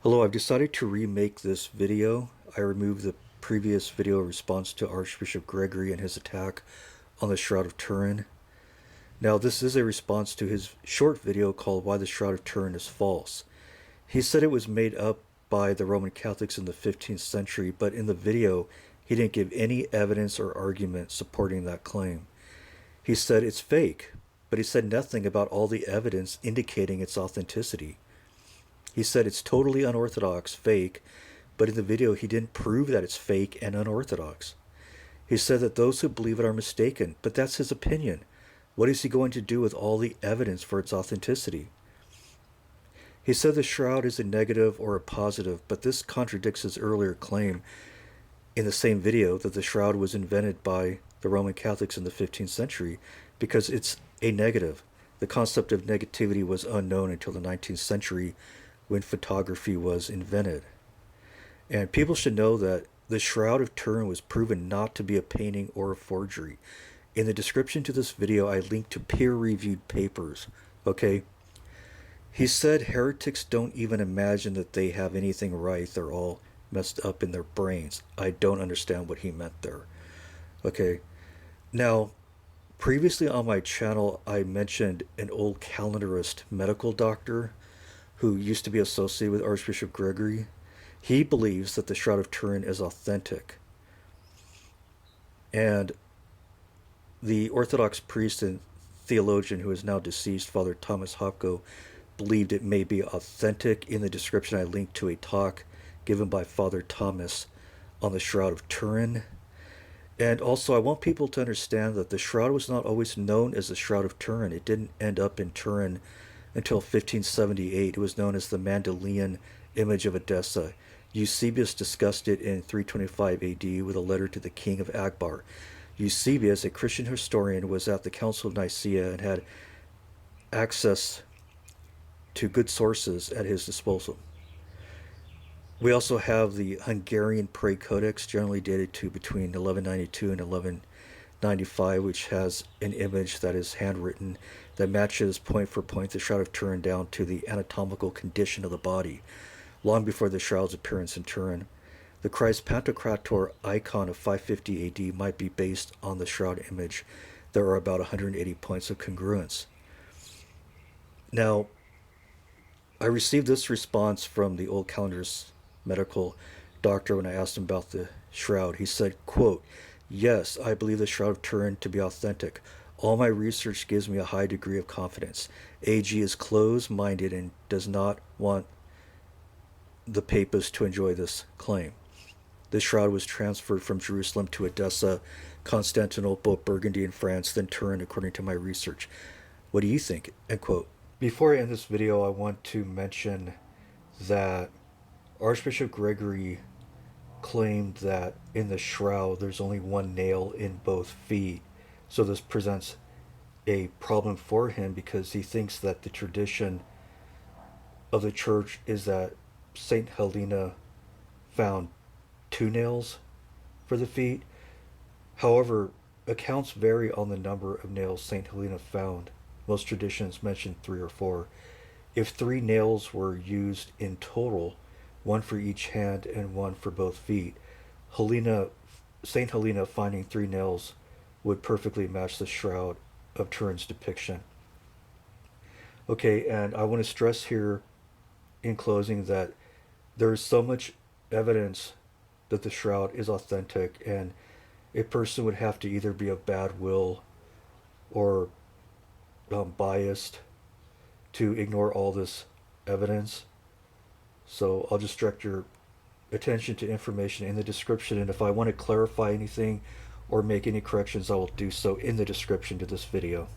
Hello, I've decided to remake this video. I removed the previous video response to Archbishop Gregory and his attack on the Shroud of Turin. Now, this is a response to his short video called Why the Shroud of Turin is False. He said it was made up by the Roman Catholics in the 15th century, but in the video, he didn't give any evidence or argument supporting that claim. He said it's fake, but he said nothing about all the evidence indicating its authenticity. He said it's totally unorthodox, fake, but in the video he didn't prove that it's fake and unorthodox. He said that those who believe it are mistaken, but that's his opinion. What is he going to do with all the evidence for its authenticity? He said the shroud is a negative or a positive, but this contradicts his earlier claim in the same video that the shroud was invented by the Roman Catholics in the 15th century because it's a negative. The concept of negativity was unknown until the 19th century when photography was invented. And people should know that the Shroud of Turin was proven not to be a painting or a forgery. In the description to this video, I linked to peer-reviewed papers, okay? He said heretics don't even imagine that they have anything right. They're all messed up in their brains. I don't understand what he meant there, okay? Now, previously on my channel, I mentioned an old calendarist medical doctor who used to be associated with Archbishop Gregory. He believes that the Shroud of Turin is authentic. And the Orthodox priest and theologian who is now deceased, Father Thomas Hopko, believed it may be authentic. In the description, I linked to a talk given by Father Thomas on the Shroud of Turin. And also, I want people to understand that the shroud was not always known as the Shroud of Turin. It didn't end up in Turin until 1578. It was known as the Mandeleian image of Edessa. Eusebius discussed it in 325 AD with a letter to the king of Akbar. Eusebius, a Christian historian, was at the Council of Nicaea and had access to good sources at his disposal. We also have the Hungarian Prayer Codex, generally dated to between 1192 and 1195, which has an image that is handwritten that matches point for point the Shroud of Turin down to the anatomical condition of the body, long before the shroud's appearance in Turin. The Christ Pantocrator icon of 550 AD might be based on the shroud image. There are about 180 points of congruence. Now, I received this response from the old calendar's medical doctor when I asked him about the shroud. He said, quote, "Yes, I believe the Shroud of Turin to be authentic. All my research gives me a high degree of confidence. AG is closed-minded and does not want the papists to enjoy this claim. The shroud was transferred from Jerusalem to Edessa, Constantinople, Burgundy, and France, then Turin, according to my research. What do you think?" End quote. Before I end this video, I want to mention that Archbishop Gregory claimed that in the shroud there's only one nail in both feet. So this presents a problem for him because he thinks that the tradition of the church is that Saint Helena found 2 nails for the feet. However, accounts vary on the number of nails Saint Helena found. Most traditions mention 3 or 4. If 3 nails were used in total, 1 for each hand and 1 for both feet, Saint Helena finding 3 nails would perfectly match the Shroud of Turin's depiction. Okay, and I want to stress here in closing that there is so much evidence that the shroud is authentic, and a person would have to either be of bad will or biased to ignore all this evidence. So I'll just direct your attention to information in the description, and if I want to clarify anything or make any corrections, I will do so in the description to this video.